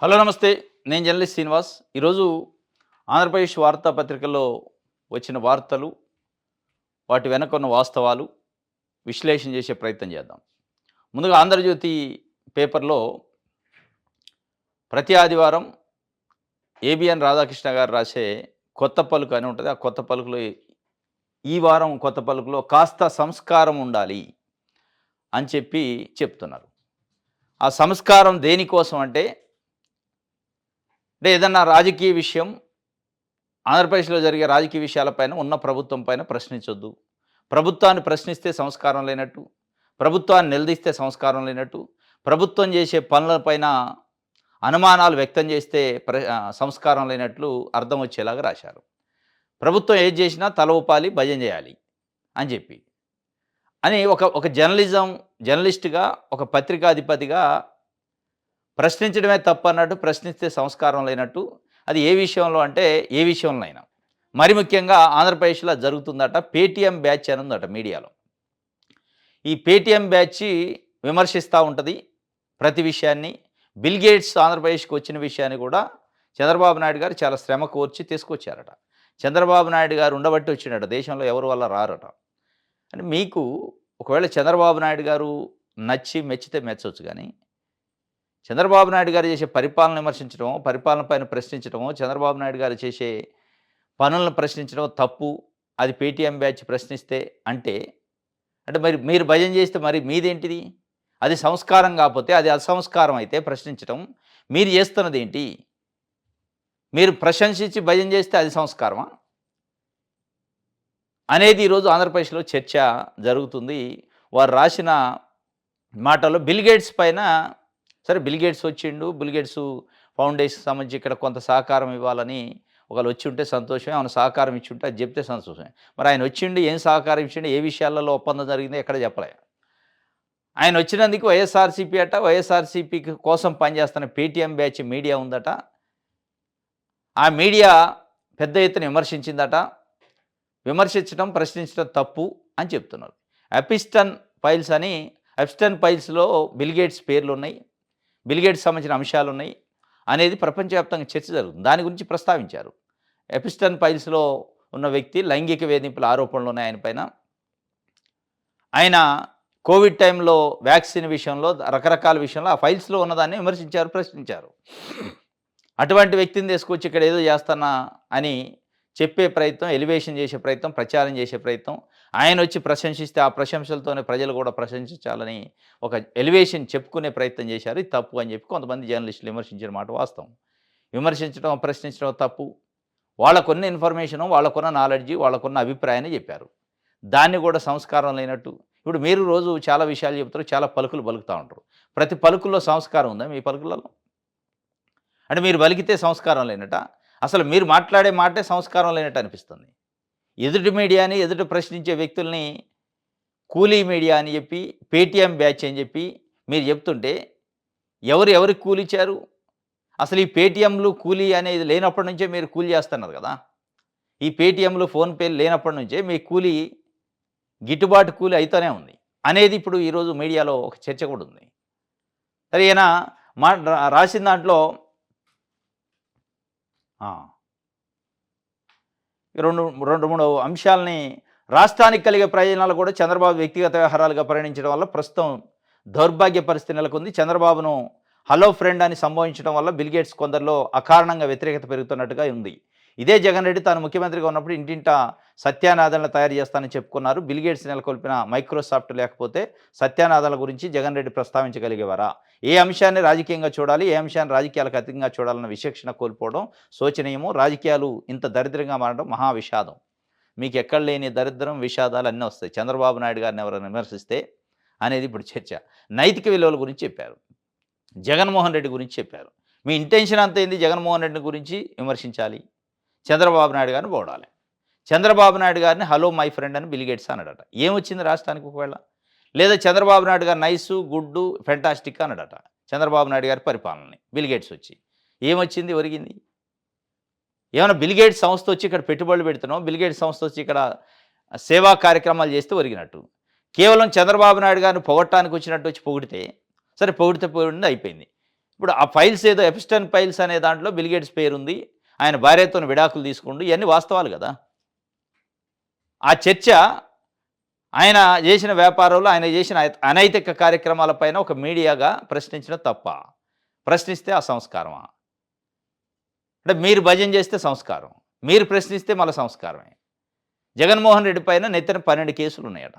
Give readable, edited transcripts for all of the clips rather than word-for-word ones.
Hello నమస్తే. నేను journalist Srinivas. ఈరోజు ఆంధ్రప్రదేశ్ వార్తాపత్రికల్లో వచ్చిన వార్తలు, వాటి వెనకున్న వాస్తవాలు విశ్లేషణ చేసే ప్రయత్నం చేద్దాం. ముందుగా 'ఆంధ్రజ్యోతి' పేపర్‌లో ప్రతి ఆదివారం ఏబిఎన్ రాధాకృష్ణ గారు రాసే 'కొత్త పలుకు' అని ఉంటది. ఆ 'కొత్త పలుకులో' ఈ వారం 'కొత్త పలుకులో' కాస్త సంస్కారం ఉండాలి అని చెప్తున్నారు. ఆ సంస్కారం దేనికోసం అంటే ఏదన్నా రాజకీయ విషయం ఆంధ్రప్రదేశ్‌లో జరిగే రాజకీయ విషయాలపైన ఉన్న ప్రభుత్వం పైన ప్రశ్నించొద్దు. ప్రభుత్వాన్ని ప్రశ్నిస్తే సంస్కారం లేనట్టు, ప్రభుత్వాన్ని నిలదీస్తే సంస్కారం లేనట్టు, ప్రభుత్వం చేసే పనులపైన అనుమానాలు వ్యక్తం చేస్తే సంస్కారం లేనట్లు అర్థం వచ్చేలాగా రాశారు. ప్రభుత్వం ఏది చేసినా తల ఊపాలి, భజన చేయాలి అని చెప్పి. అని ఒక ఒక జర్నలిస్ట్‌గా, ఒక పత్రికాధిపతిగా ప్రశ్నించడమే తప్పన్నట్టు, ప్రశ్నిస్తే సంస్కారం లేనట్టు, అది ఏ విషయంలో అంటే ఏ విషయంలోనైనా. మరి ముఖ్యంగా ఆంధ్రప్రదేశ్‌లో జరుగుతుందట. పేటీఎం బ్యాచ్ అని ఉందట మీడియాలో. ఈ పేటీఎం బ్యాచ్ విమర్శిస్తూ ఉంటది ప్రతి విషయాన్ని. బిల్ గేట్స్ ఆంధ్రప్రదేశ్‌కి వచ్చిన విషయాన్ని కూడా చంద్రబాబు నాయుడు గారు చాలా శ్రమ కోర్చి తీసుకొచ్చారట. చంద్రబాబు నాయుడు గారు ఉండబట్టి వచ్చిండట. దేశంలో ఎవరి వల్ల రారట. అంటే మీకు ఒకవేళ చంద్రబాబు నాయుడు గారు నచ్చి మెచ్చితే మెచ్చొచ్చు గానీ, చంద్రబాబు నాయుడు గారు చేసే పరిపాలన విమర్శించడమో, పరిపాలన పైన ప్రశ్నించడమో, చంద్రబాబు నాయుడు గారు చేసే పనులను ప్రశ్నించడం తప్పు. అది పేటీఎం బ్యాచ్ ప్రశ్నిస్తే అంటే, అంటే మరి మీరు భజన చేస్తే మరి మీదేంటిది? అది సంస్కారం కాకపోతే, అది అసంస్కారం అయితే ప్రశ్నించటం. మీరు చేస్తున్నదేంటి? మీరు ప్రశంసించి భజన చేస్తే అది సంస్కారమా? అనేది ఈరోజు ఆంధ్రప్రదేశ్‌లో చర్చ జరుగుతుంది. వారు రాసిన మాటల్లో బిల్ గేట్స్ పైన, సరే బిల్ గేట్స్ వచ్చిండు. బిల్ గేట్స్ ఫౌండేషన్‌కి సంబంధించి ఇక్కడ కొంత సహకారం ఇవ్వాలని ఒకళ్ళు వచ్చి ఉంటే సంతోషమే. ఏమైనా సహకారం ఇచ్చి ఉంటే అది చెప్తే సంతోషమే. మరి ఆయన వచ్చిండు, ఏం సహకారం ఇచ్చిండు, ఏ విషయాలలో ఒప్పందం జరిగిందో ఎక్కడ చెప్పలే. ఆయన వచ్చినందుకు వైఎస్ఆర్‌సీపీ అట, వైఎస్ఆర్‌సీపీ కోసం పనిచేస్తున్న పేటీఎం బ్యాచ్ మీడియా ఉందట. ఆ మీడియా పెద్ద ఎత్తున విమర్శించిందట. విమర్శించడం, ప్రశ్నించడం తప్పు అని చెప్తున్నారు. ఎప్స్టన్ ఫైల్స్‌లో బిల్ గేట్స్ పేర్లున్నాయి. బిల్ గేట్స్ సంబంధించిన అంశాలున్నాయి అనేది ప్రపంచవ్యాప్తంగా చర్చ జరుగుతుంది. దాని గురించి ప్రస్తావించారు. ఎప్స్టన్ ఫైల్స్‌లో ఉన్న వ్యక్తి లైంగిక వేధింపుల ఆరోపణలున్నాయి ఆయన పైన. ఆయన కోవిడ్ టైంలో వ్యాక్సిన్ విషయంలో, రకరకాల విషయంలో ఆ ఫైల్స్‌లో ఉన్నదాన్ని విమర్శించారు, ప్రశ్నించారు. అటువంటి వ్యక్తిని తీసుకొచ్చి ఇక్కడ ఏదో చేస్తున్నా అని చెప్పే ప్రయత్నం, ఎలివేషన్ చేసే ప్రయత్నం, ప్రచారం చేసే ప్రయత్నం. ఆయనొచ్చి ప్రశంసిస్తే ఆ ప్రశంసలతోనే ప్రజలు కూడా ప్రశంసించాలని ఒక ఎలివేషన్ చెప్పుకునే ప్రయత్నం చేశారు. ఇది తప్పు అని చెప్పి కొంతమంది జర్నలిస్టులు విమర్శించిన మాట వాస్తవం. విమర్శించడం, ప్రశ్నించడం తప్పు. వాళ్ళకున్న ఇన్ఫర్మేషను, వాళ్ళకున్న నాలెడ్జి, వాళ్ళకున్న అభిప్రాయాన్ని చెప్పారు. దాన్ని కూడా సంస్కారం లేనట్టు, ఇప్పుడు మీరు రోజు చాలా విషయాలు చెప్తారు, చాలా పలుకులు పలుకుతా ఉంటారు. ప్రతి పలుకుల్లో సంస్కారం ఉందా మీ పలుకులలో? అంటే మీరు పలికితే సంస్కారం లేనట? అసలు మీరు మాట్లాడే మాటే సంస్కారం లేనట్టు అనిపిస్తుంది. ఎదుటి మీడియాని, ఎదుట ప్రశ్నించే వ్యక్తుల్ని కూలీ మీడియా అని చెప్పి, పేటీఎం బ్యాచ్ అని చెప్పి మీరు చెప్తుంటే, ఎవరికి కూలిచ్చారు? అసలు ఈ పేటీఎంలు, కూలీ అనేది లేనప్పటి నుంచే మీరు కూలి చేస్తున్నారు కదా! ఈ పేటీఎంలు, ఫోన్‌పేలు లేనప్పటి నుంచే మీ కూలీ, గిట్టుబాటు కూలీ అయితేనే ఉంది. అనేది ఇప్పుడు ఈరోజు మీడియాలో ఒక చర్చ కూడా ఉంది. సరే ఈయన రాసిన దాంట్లో ఆ! 2, 3 అంశాలని, రాష్ట్రానికి కలిగే ప్రయోజనాలు కూడా చంద్రబాబు వ్యక్తిగత వ్యవహారాలుగా పరిగణించడం వల్ల ప్రస్తుతం దౌర్భాగ్య పరిస్థితి నెలకొంది. చంద్రబాబును హలో ఫ్రెండ్ అని సంబోధించడం వల్ల బిల్ గేట్స్ కొందరిలో అకారణంగా వ్యతిరేకత పెరుగుతున్నట్టుగా ఉంది. ఇదే జగన్ రెడ్డి తాను ముఖ్యమంత్రిగా ఉన్నప్పుడు ఇంటింటా సత్యానాథన్లు తయారు చేస్తానని చెప్పుకున్నారు. బిల్ గేట్స్ నెలకొల్పిన మైక్రోసాఫ్ట్ లేకపోతే సత్యానాథన్ల గురించి జగన్ రెడ్డి ప్రస్తావించగలిగేవారా? ఏ అంశాన్ని రాజకీయంగా చూడాలి, ఏ అంశాన్ని రాజకీయాలకు అతీతంగా చూడాలన్న విచక్షణ కోల్పోవడం శోచనీయము. రాజకీయాలు ఇంత దరిద్రంగా మారడం మహా విషాదం. మీకు ఎక్కడ లేని దరిద్రం, విషాదాలు అన్నీ వస్తాయి చంద్రబాబు నాయుడు గారిని ఎవరైనా విమర్శిస్తే అనేది ఇప్పుడు చర్చ. నైతిక విలువల గురించి చెప్పారు. జగన్మోహన్ రెడ్డి గురించి చెప్పారు. మీ ఇంటెన్షన్ అంతా ఏంది? జగన్మోహన్ రెడ్డి గురించి విమర్శించాలి, చంద్రబాబు నాయుడు గారిని పొగడాలి. చంద్రబాబు నాయుడు గారిని హలో మై ఫ్రెండ్ అని బిల్ గేట్స్ అన్నాడట. ఏమొచ్చింది రాష్ట్రానికి ఒకవేళ? లేదా చంద్రబాబు నాయుడు గారు నైసు, గుడ్డు, ఫెంటాస్టిక్ అన్నాడట చంద్రబాబు నాయుడు గారి పరిపాలనని బిల్ గేట్స్ వచ్చి. ఏమొచ్చింది? ఒరిగింది. ఏమైనా బిల్ గేట్స్ సంస్థ వచ్చి ఇక్కడ పెట్టుబడులు పెడుతున్నాం, బిల్ గేట్స్ సంస్థ వచ్చి ఇక్కడ సేవా కార్యక్రమాలు చేస్తే ఒరిగినట్టు. కేవలం చంద్రబాబు నాయుడు గారిని పొగడటానికి వచ్చినట్టు వచ్చి పొగిడితే, సరే పొగిడితే అయిపోయింది. ఇప్పుడు ఆ ఫైల్స్ ఏదో ఎపిస్టన్ ఫైల్స్ అనే దాంట్లో బిల్ గేట్స్ పేరుంది. ఆయన భార్యతోని విడాకులు తీసుకుండు. ఇయన్నీ వాస్తవాలు గదా! ఆ చర్చ ఆయన జేసిన వ్యాపారంలో, ఆయన జేసిన అనైతిక కార్యక్రమాల పైన ఒక మీడియాగా ప్రశ్నించడం తప్పా? ప్రశ్నిస్తే అసంస్కారమా? అంటే మీరు భజన చేస్తే సంస్కారం. మీరు ప్రశ్నిస్తే మళ్ళా సంస్కారమే. జగన్మోహన్ రెడ్డి పైన నెత్తిన 12 కేసులున్నాయట.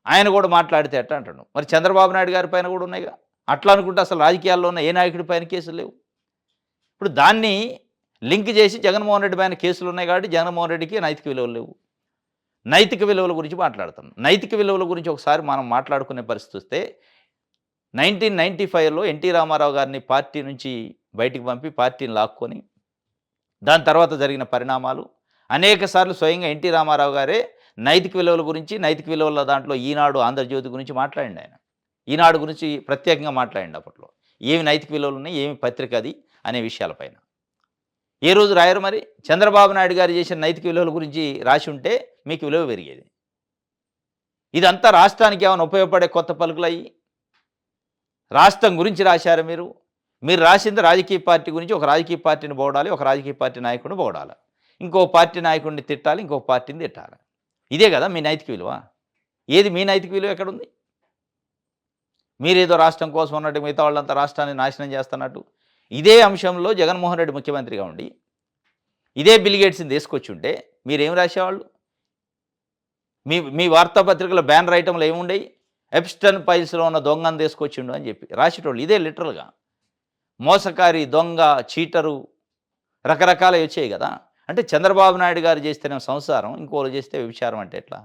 ఆయన గూడా మాట్లాడితే ఎట్టా అంటాడు. మరి చంద్రబాబు నాయుడు గారి పైన గూడా ఉన్నాయిగా. అట్లా అనుకుంటే అసలు రాజకీయాల్లో ఉన్న ఏ నాయకుడి పైన కేసులు లేవు. ఇప్పుడు దాన్ని లింక్ చేసి జగన్మోహన్ రెడ్డి పైన కేసులున్నాయి కాబట్టి జగన్మోహన్ రెడ్డికి నైతిక విలువలు లేవు. నైతిక విలువల గురించి మాట్లాడుతున్నాం. నైతిక విలువల గురించి ఒకసారి మనం మాట్లాడుకునే పరిస్థితి వస్తే 1995లో ఎన్టీ రామారావు గారిని పార్టీ నుంచి బయటికి పంపి పార్టీని లాక్కొని దాని తర్వాత జరిగిన పరిణామాలు అనేక సార్లు స్వయంగా ఎన్టీ రామారావు గారే నైతిక విలువల గురించి, నైతిక విలువల దాంట్లో ఈనాడు, ఆంధ్రజ్యోతి గురించి మాట్లాడిండు ఆయన. ఈనాడు గురించి ప్రత్యేకంగా మాట్లాడిండు అప్పట్లో. ఏమి నైతిక విలువలు ఉన్నాయి, ఏమి పత్రిక అది అనే విషయాలపైన. ఏ రోజు రాయరు మరి? చంద్రబాబు నాయుడు గారు చేసిన నైతిక విలువల గురించి రాసి ఉంటే మీకు విలువ పెరిగేది. ఇదంతా రాష్ట్రానికి ఏమైనా ఉపయోగపడే కొత్త పలుకులయ్యి రాష్ట్రం గురించి రాశారు మీరు. మీరు రాసింది రాజకీయ పార్టీ గురించి, ఒక రాజకీయ పార్టీని పొగడాలి, ఒక రాజకీయ పార్టీ నాయకుడిని పొగడాలి. ఇంకో పార్టీ నాయకుడిని తిట్టాలి, ఇంకో పార్టీని తిట్టాలి. ఇదే కదా మీ నైతిక విలువ? ఏది మీ నైతిక విలువ ఎక్కడుంది? మీరేదో రాష్ట్రం కోసం ఉన్నట్టు మిగతా వాళ్ళంతా రాష్ట్రాన్ని నాశనం చేస్తున్నట్టు. ఇదే అంశంలో జగన్మోహన్ రెడ్డి ముఖ్యమంత్రిగా ఉండి, ఇదే బిల్ గేట్స్‌ని తీసుకొచ్చుంటే మీరేం రాసేవాళ్ళు? మీ మీ వార్తాపత్రికలో బ్యానర్ ఐటెంలు ఏముండేవి? ఎప్స్టన్ ఫైల్స్‌లో ఉన్న దొంగను తీసుకొచ్చిండు అని చెప్పి రాసేటోళ్ళు. ఇదే లిటరల్‌గా. మోసకారి, దొంగ, చీటరు రకరకాలవి వచ్చాయి కదా! అంటే చంద్రబాబు నాయుడు గారు చేస్తేనేమో సంసారం, ఇంకోళ్ళు చేస్తే వ్యభిచారం అంటే ఎట్లా?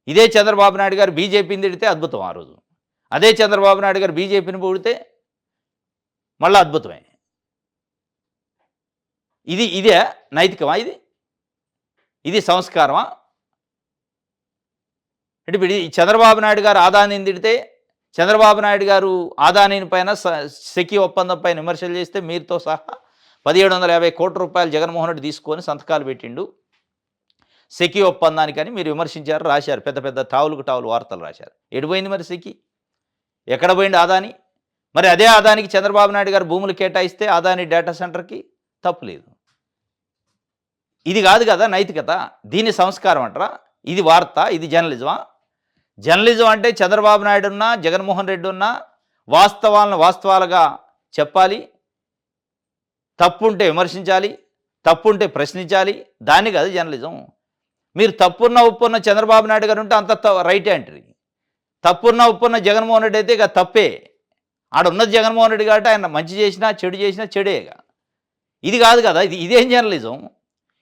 ఇదే చంద్రబాబు నాయుడు గారు బీజేపీని తిడితే అద్భుతం ఆ రోజు. అదే చంద్రబాబు నాయుడు గారు బీజేపీని పొగిడితే మళ్ళా అద్భుతమే. ఇదే నైతికమా ఇది? ఇది సంస్కారమా? అంటే ఇప్పుడు ఈ చంద్రబాబు నాయుడు గారు అదానీని తిడితే, చంద్రబాబు నాయుడు గారు అదానీ పైన సెకీ ఒప్పందం పైన విమర్శలు చేస్తే మీరుతో సహా 1750 కోట్ల రూపాయలు జగన్మోహన్ రెడ్డి తీసుకొని సంతకాలు పెట్టిండు. సెకీ ఒప్పందానికని మీరు విమర్శించారు, రాశారు. పెద్ద పెద్ద టావులకు టావులు వార్తలు రాశారు. ఎటు పోయింది మరి సెకీ? ఎక్కడ పోయిండు అదానీ? మరి అదే అదానికి చంద్రబాబు నాయుడు గారు భూములు కేటాయిస్తే అదానీ డేటా సెంటర్‌కి తప్పు లేదు. ఇది కాదు కదా నైతికత. దీన్ని సంస్కారం అంటారా? ఇది వార్త, ఇది జర్నలిజమా? జర్నలిజం అంటే చంద్రబాబు నాయుడు ఉన్నా, జగన్మోహన్ రెడ్డి ఉన్నా వాస్తవాలను వాస్తవాలుగా చెప్పాలి. తప్పుంటే విమర్శించాలి, తప్పుంటే ప్రశ్నించాలి. దాన్ని కాదు జర్నలిజం. మీరు తప్పున్న ఉప్పున్న చంద్రబాబు నాయుడు గారు ఉంటే అంత రైటే అంటారు. తప్పున్న ఉప్పున్న జగన్మోహన్ రెడ్డి అయితే ఇక తప్పే. ఆడున్నది జగన్మోహన్ రెడ్డి కాబట్టి ఆయన మంచి చేసినా, చెడు చేసినా చెడేగా. ఇది కాదు కదా. ఇదేం జర్నలిజం?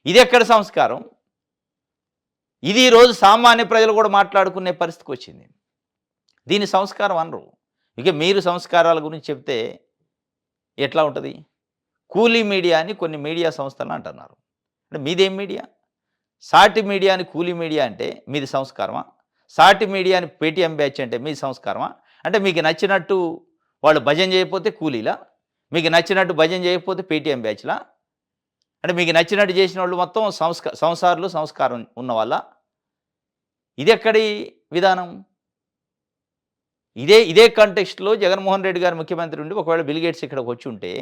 ఇది ఎక్కడ సంస్కారం? ఇది ఈరోజు సామాన్య ప్రజలు కూడా మాట్లాడుకునే పరిస్థితికి వచ్చింది. దీన్ని సంస్కారం అనరు. ఇక మీరు సంస్కారాల గురించి చెప్తే ఎట్లా ఉంటుంది? కూలీ మీడియా అని కొన్ని మీడియా సంస్థలు అంటున్నారు. అంటే మీదేం మీడియా? సాటి మీడియాని కూలీ మీడియా అంటే మీది సంస్కారమా? సాటి మీడియాని పేటీఎం బ్యాచ్ అంటే మీది సంస్కారమా? అంటే మీకు నచ్చినట్టు వాళ్ళు భజన చేయకపోతే కూలీలా? మీకు నచ్చినట్టు భజన చేయకపోతే పేటీఎం బ్యాచ్‌లా? అంటే మీకు నచ్చినట్టు చేసిన వాళ్ళు మొత్తం సంసారులు, సంస్కారం ఉన్నవాళ్ళా? ఇదెక్కడి విధానం? ఇదే కాంటెక్స్ట్‌లో జగన్మోహన్ రెడ్డి గారు ముఖ్యమంత్రి ఉండి ఒకవేళ బిల్ గేట్స్ ఇక్కడికి వచ్చుంటే,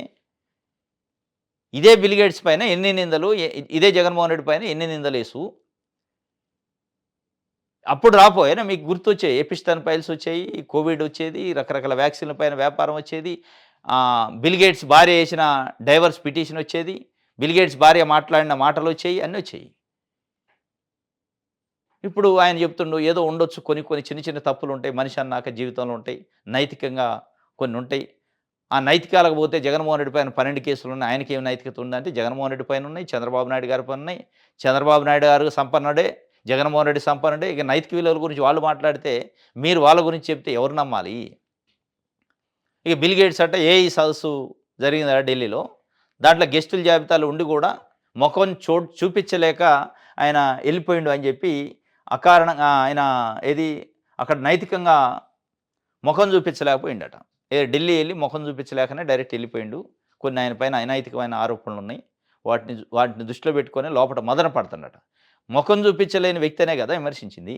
ఇదే బిల్ గేట్స్ పైన ఎన్ని నిందలు, ఇదే జగన్మోహన్ రెడ్డి పైన ఎన్ని నిందలేసు అప్పుడు రాపోయేనా మీకు గుర్తొచ్చాయి. ఎపిస్టన్ ఫైల్స్ వచ్చాయి, కోవిడ్ వచ్చేది, రకరకాల వ్యాక్సిన్ల పైన వ్యాపారం వచ్చేది, బిల్ గేట్స్ భార్య చేసిన డైవర్స్ పిటిషన్ వచ్చేది, బిల్ గేట్స్ భార్య మాట్లాడిన మాటలు వచ్చాయి, అన్నీ వచ్చాయి. ఇప్పుడు ఆయన చెప్తుండు ఏదో ఉండొచ్చు, కొన్ని చిన్న చిన్న తప్పులు ఉంటాయి, మనిషి అన్నాక జీవితంలో ఉంటాయి, నైతికంగా కొన్ని ఉంటాయి. ఆ నైతికాలకు పోతే జగన్మోహన్ రెడ్డి పైన 12 కేసులు ఉన్నాయి. ఆయనకి ఏం నైతికత ఉందంటే జగన్మోహన్ రెడ్డి పైన ఉన్నాయి, చంద్రబాబు నాయుడు గారి పైన ఉన్నాయి. చంద్రబాబు నాయుడు గారు సంపన్నుడే, జగన్మోహన్ రెడ్డి సంపన్నుడే. ఇక నైతిక విలువల గురించి వాళ్ళు మాట్లాడితే మీరు వాళ్ళ గురించి చెప్తే ఎవరు నమ్మాలి? ఇక బిల్ గేట్స్ అట ఏఈ సదస్సు జరిగిందా ఢిల్లీలో. దాంట్లో గెస్టుల జాబితాలో ఉండి కూడా ముఖం చూపించలేక ఆయన వెళ్ళిపోయిండు అని చెప్పి అకారణంగా ఆయన అక్కడ నైతికంగా ముఖం చూపించలేకపోయిండట. ఢిల్లీ వెళ్ళి ముఖం చూపించలేకనే డైరెక్ట్ వెళ్ళిపోయిండు. కొన్ని ఆయన పైన అనైతికమైన ఆరోపణలు ఉన్నాయి. వాటిని దృష్టిలో పెట్టుకొని లోపల మదన పడుతున్నట. ముఖం చూపించలేని వ్యక్తినే కదా విమర్శించింది.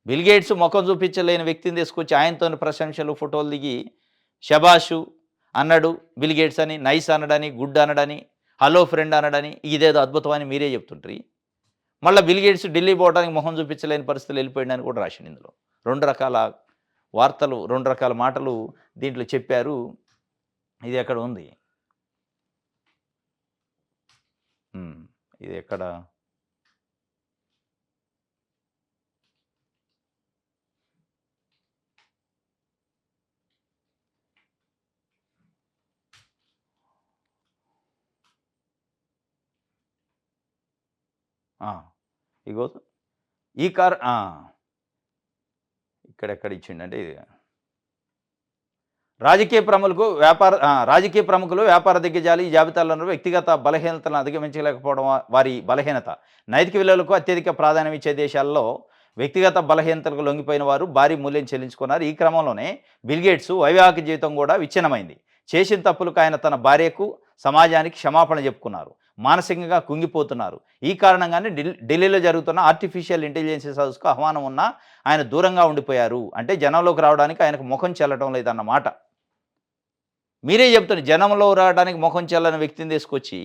బిల్ గేట్స్ ముఖం చూపించలేని వ్యక్తిని తీసుకొచ్చి ఆయనతోని ప్రశంసలు, ఫోటోలు దిగి షబాషు అన్నాడు బిల్ గేట్స్ అని, నైస్ అనడని, గుడ్ అనడని, హలో ఫ్రెండ్ అనడని, ఇదేదో అద్భుతం అని మీరే చెప్తుంటారు. మళ్ళీ బిల్ గేట్స్ ఢిల్లీ పోవడానికి మొహం చూపించలేని పరిస్థితులు వెళ్ళిపోయాడని కూడా రాసిండు ఇందులో. 2 రకాల వార్తలు, 2 రకాల మాటలు దీంట్లో చెప్పారు. ఇది ఎక్కడ ఉంది? ఇది ఎక్కడ? ఇగో ఈ కార్ ఇక్కడెక్కడ ఇచ్చిండంటే ఇది రాజకీయ ప్రముఖులు, వ్యాపార దిగ్గజాలు ఈ జాబితాలో వ్యక్తిగత బలహీనతలను అధిగమించలేకపోవడం వారి బలహీనత. నైతిక విలువలకు అత్యధిక ప్రాధాన్యం ఇచ్చే దేశాల్లో వ్యక్తిగత బలహీనతలకు లొంగిపోయిన వారు భారీ మూల్యం చెల్లించుకున్నారు. ఈ క్రమంలోనే బిల్ గేట్స్ వైవాహిక జీవితం కూడా విచ్ఛిన్నమైంది. చేసిన తప్పులకు ఆయన తన భార్యకు, సమాజానికి క్షమాపణ చెప్పుకున్నారు. మానసికంగా కుంగిపోతున్నారు. ఈ కారణంగానే ఢిల్లీలో జరుగుతున్న ఆర్టిఫిషియల్ ఇంటెలిజెన్స్ సదస్సుకు ఆహ్వానం ఉన్నా ఆయన దూరంగా ఉండిపోయారు. అంటే జనంలోకి రావడానికి ఆయనకు ముఖం చెల్లడం లేదన్నమాట. మీరే చెప్తున్నారు, జనంలో రావడానికి ముఖం చెల్లని వ్యక్తిని తీసుకొచ్చి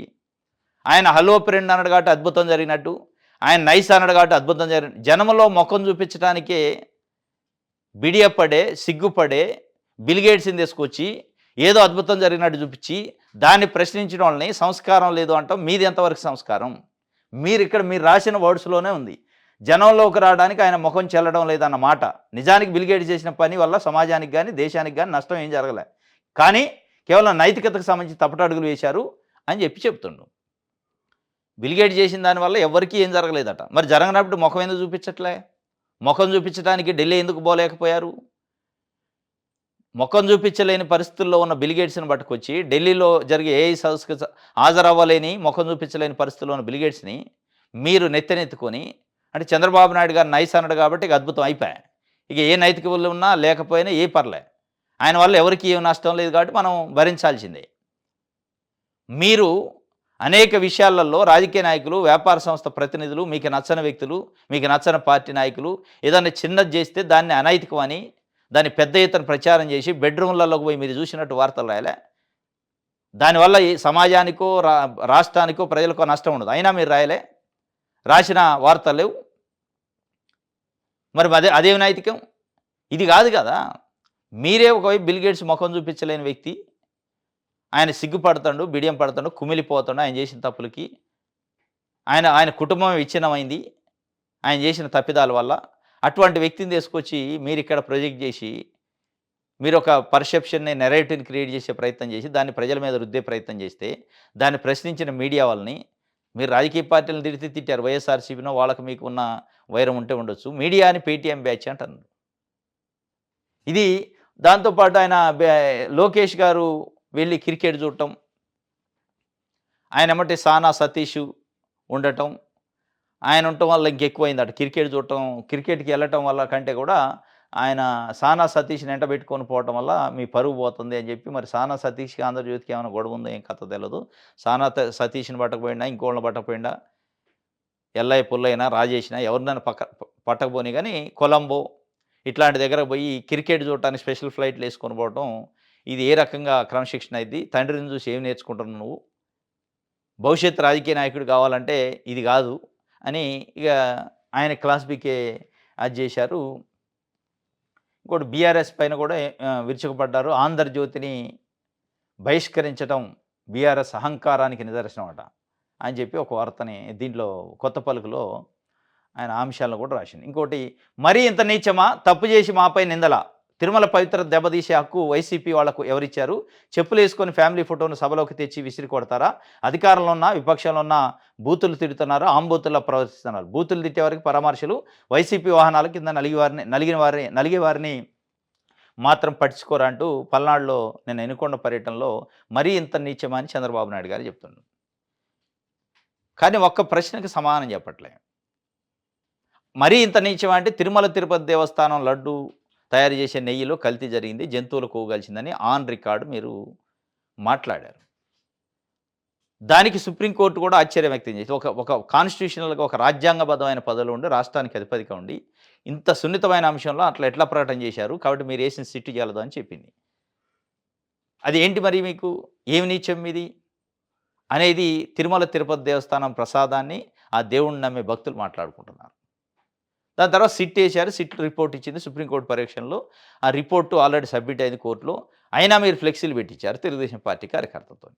ఆయన హలో ఫ్రెండ్ అన్నాడు కాబట్టి అద్భుతం జరిగినట్టు, ఆయన నైస్ అన్నాడు కాబట్టి అద్భుతం జరిగినట్టు, జనంలో ముఖం చూపించడానికే బిడియపడే, సిగ్గుపడే బిల్ గేట్స్ని తీసుకొచ్చి ఏదో అద్భుతం జరిగినట్టు చూపించి దాన్ని ప్రశ్నించిన వాళ్ళని సంస్కారం లేదు అంటాం. మీది ఎంతవరకు సంస్కారం? మీరు రాసిన వర్డ్స్లోనే ఉంది, జనంలోకి రావడానికి ఆయన ముఖం చెల్లడం లేదన్న మాట. నిజానికి బిల్ గేట్స్ చేసిన పని వల్ల సమాజానికి కానీ దేశానికి కానీ నష్టం ఏం జరగలే, కానీ కేవలం నైతికతకు సంబంధించి తప్పటడుగులు వేశారు అని చెప్తుండు. బిల్ గేట్స్ చేసిన దానివల్ల ఎవరికీ ఏం జరగలేదట. మరి జరగనప్పుడు ముఖం ఎందుకు చూపించట్లే? ముఖం చూపించడానికి ఢిల్లీ ఎందుకు పోలేకపోయారు? ముఖం చూపించలేని పరిస్థితుల్లో ఉన్న బిల్ గేట్స్ని పట్టుకొచ్చి ఢిల్లీలో జరిగే ఏఐ సదస్సుకు హాజరవ్వలేని, ముఖం చూపించలేని పరిస్థితుల్లో ఉన్న బిల్ గేట్స్ని మీరు నెత్తనెత్తుకొని, అంటే చంద్రబాబు నాయుడు గారు నైస్ అన్నాడు కాబట్టి ఇక అద్భుతం అయిపోయా, ఇక ఏ నైతిక విలువ ఉన్నా లేకపోయినా ఏ పర్లే, ఆయన వల్ల ఎవరికి ఏం నష్టం లేదు కాబట్టి మనం భరించాల్సిందే. మీరు అనేక విషయాలలో రాజకీయ నాయకులు, వ్యాపార సంస్థ ప్రతినిధులు, మీకు నచ్చని వ్యక్తులు, మీకు నచ్చని పార్టీ నాయకులు ఏదైనా చిన్నది చేస్తే దాన్ని అనైతికం అని దాన్ని పెద్ద ఎత్తున ప్రచారం చేసి బెడ్రూమ్లలోకి పోయి మీరు చూసినట్టు వార్తలు రాయలే. దానివల్ల ఈ సమాజానికో రాష్ట్రానికో ప్రజలకో నష్టం ఉండదు, అయినా మీరు రాయలే, రాసిన వార్తలు లేవు. మరి అదేమి నైతికం? ఇది కాదు కదా. మీరే ఒకవైపు బిల్ గేట్స్ ముఖం చూపించలేని వ్యక్తి, ఆయన సిగ్గుపడతాడు, బిడియం పడతాడు, కుమిలిపోతాడు ఆయన చేసిన తప్పులకి. ఆయన కుటుంబం విచ్ఛిన్నమైంది ఆయన చేసిన తప్పిదాల వల్ల. అటువంటి వ్యక్తిని తీసుకొచ్చి మీరు ఇక్కడ ప్రొజెక్ట్ చేసి మీరు ఒక పర్సెప్షన్ని, నెరేటివ్ని క్రియేట్ చేసే ప్రయత్నం చేసి దాన్ని ప్రజల మీద రుద్దే ప్రయత్నం చేస్తే దాన్ని ప్రశ్నించిన మీడియా వాళ్ళని మీరు రాజకీయ పార్టీలను తిట్టారు. వైఎస్ఆర్సీపీనో వాళ్ళకి మీకు ఉన్న వైరం ఉంటే ఉండొచ్చు, మీడియాని పేటీఎం బ్యాచ్ అంటారు. ఇది దాంతోపాటు ఆయన లోకేష్ గారు వెళ్ళి క్రికెట్ చూడటం, ఆయన ఎమ్మటి సానా సతీష్ ఉండటం, ఆయన ఉండటం వల్ల ఇంకెక్కువైందట క్రికెట్ చూడటం. క్రికెట్కి వెళ్ళటం వల్ల కంటే కూడా ఆయన సానా సతీష్ని వెంట పెట్టుకొని పోవటం వల్ల మీ పరువు పోతుంది అని చెప్పి, మరి సానా సతీష్కి ఆంధ్రజ్యోతికి ఏమైనా గొడవ ఉందో ఏం కథ తెలియదు. సానా సతీష్ని పట్టకపోయినా, ఇంకోళ్ళని పట్టకపోయినా, ఎల్లయ్య పుల్లైనా, రాజేష్నా ఎవరినైనా పట్టకపోని కానీ కొలంబో ఇట్లాంటి దగ్గర పోయి క్రికెట్ చూడటానికి స్పెషల్ ఫ్లైట్లు వేసుకొని పోవటం, ఇది ఏ రకంగా క్రమశిక్షణ అయింది? తండ్రిని చూసి ఏం నేర్చుకుంటున్నావు నువ్వు? భవిష్యత్ రాజకీయ నాయకుడు కావాలంటే ఇది కాదు అని ఇక ఆయన క్లాస్ బీకే అది చేశారు. ఇంకోటి బీఆర్ఎస్ పైన కూడా విరుచుకుపడ్డారు. ఆంధ్రజ్యోతిని బహిష్కరించడం బీఆర్ఎస్ అహంకారానికి నిదర్శనం అట అని చెప్పి ఒక వార్తని దీంట్లో కొత్త పలుకులో ఆయన అంశాలను కూడా రాసింది. ఇంకోటి, మరీ ఇంత నీచమా, తప్పు చేసి మాపై నిందల, తిరుమల పవిత్ర దెబ్బతీసే హక్కు వైసీపీ వాళ్లకు ఎవరిచ్చారు? చెప్పులు వేసుకొని ఫ్యామిలీ ఫోటోను సభలోకి తెచ్చి విసిరి కొడతారా? అధికారంలో ఉన్న, విపక్షంలో ఉన్న బూతులు తిడుతున్నారు, ఆంబూతుల్లో ప్రవర్తిస్తున్నారు. బూతులు తిట్టే వారికి పరామర్శలు, వైసీపీ వాహనాల కింద నలిగే వారిని మాత్రం పట్టించుకోరా అంటూ పల్నాడులో నేను ఎన్నుకొండ పర్యటనలో మరీ ఇంత నీచమా అని చంద్రబాబు నాయుడు గారు చెప్తున్నారు. కానీ ఒక్క ప్రశ్నకి సమాధానం చెప్పట్లే. మరీ ఇంత నీచమా అంటే తిరుమల తిరుపతి దేవస్థానం లడ్డు తయారు చేసే నెయ్యిలో కల్తీ జరిగింది, జంతువులు కోగలిసిందని ఆన్ రికార్డు మీరు మాట్లాడారు. దానికి సుప్రీంకోర్టు కూడా ఆశ్చర్యం వ్యక్తం చేసి, ఒక కాన్స్టిట్యూషనల్గా ఒక రాజ్యాంగబద్ధమైన పదవిలో ఉండి రాష్ట్రానికి అధిపతిగా ఉండి ఇంత సున్నితమైన అంశంలో అట్లా ఎట్లా ప్రకటన చేశారు? కాబట్టి మీరు ఏసిన సిట్టు చెల్లదు అని చెప్పింది. అది ఏంటి మరి మీకు? ఏమి నీచం ఇది? అనేది తిరుమల తిరుపతి దేవస్థానం ప్రసాదాన్ని ఆ దేవుడిని నమ్మే భక్తులు మాట్లాడుకుంటున్నారు. దాని తర్వాత సిట్ ఏశారు. సిట్ రిపోర్ట్ ఇచ్చింది సుప్రీంకోర్టు పరీక్షల్లో. ఆ రిపోర్టు ఆల్రెడీ సబ్మిట్ అయింది కోర్టులో. అయినా మీరు ఫ్లెక్సీలు పెట్టించారు తెలుగుదేశం పార్టీ కార్యకర్తలతోని.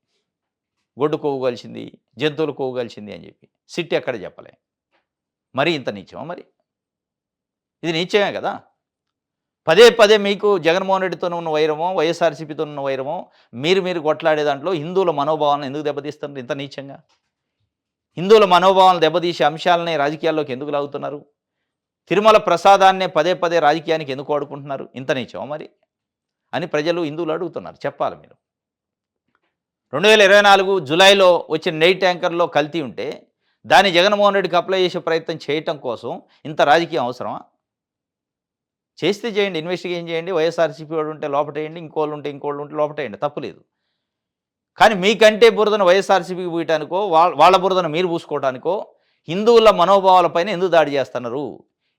గొడ్డు కొవ్వు కలిసింది, జంతువులు కొవ్వు కలిసింది అని చెప్పి. సిట్ ఎక్కడ చెప్పలే. మరి ఇంత నీచమా మరి? ఇది నీచమే కదా! పదే పదే మీకు జగన్మోహన్ రెడ్డితోను ఉన్న వైరమో, వైఎస్ఆర్‌సీపీతో ఉన్న వైరమో, మీరు కొట్లాడే దాంట్లో హిందువుల మనోభావాలను ఎందుకు దెబ్బతీస్తున్నారు ఇంత నీచంగా? హిందువుల మనోభావాలను దెబ్బతీసే అంశాలనే రాజకీయాల్లోకి ఎందుకు లాగుతున్నారు? తిరుమల ప్రసాదాన్నే పదే పదే రాజకీయానికి ఎందుకు వాడుకుంటున్నారు? ఇంత నీచమా మరి? అని ప్రజలు హిందువులు అడుగుతున్నారు. చెప్పాలి మీరు. 2024 జులైలో వచ్చిన నెయ్యి ట్యాంకర్‌లో కల్తీ ఉంటే, దాన్ని జగన్మోహన్ రెడ్డికి అప్లై చేసే ప్రయత్నం చేయటం కోసం ఇంత రాజకీయం అవసరమా? చేస్తే చేయండి. ఇన్వెస్టిగేషన్ చేయండి. వైఎస్ఆర్‌సీపీ వాడు ఉంటే లోపటేయండి. ఇంకోళ్ళు ఉంటే లోపటేయండి. తప్పులేదు. కానీ మీకంటే బురదను వైఎస్ఆర్‌సీపీకి పూయటానికో, వాళ్ళ బురదను మీరు పూసుకోవటానికో, హిందువుల మనోభావాలపైన ఎందుకు దాడి చేస్తున్నారు?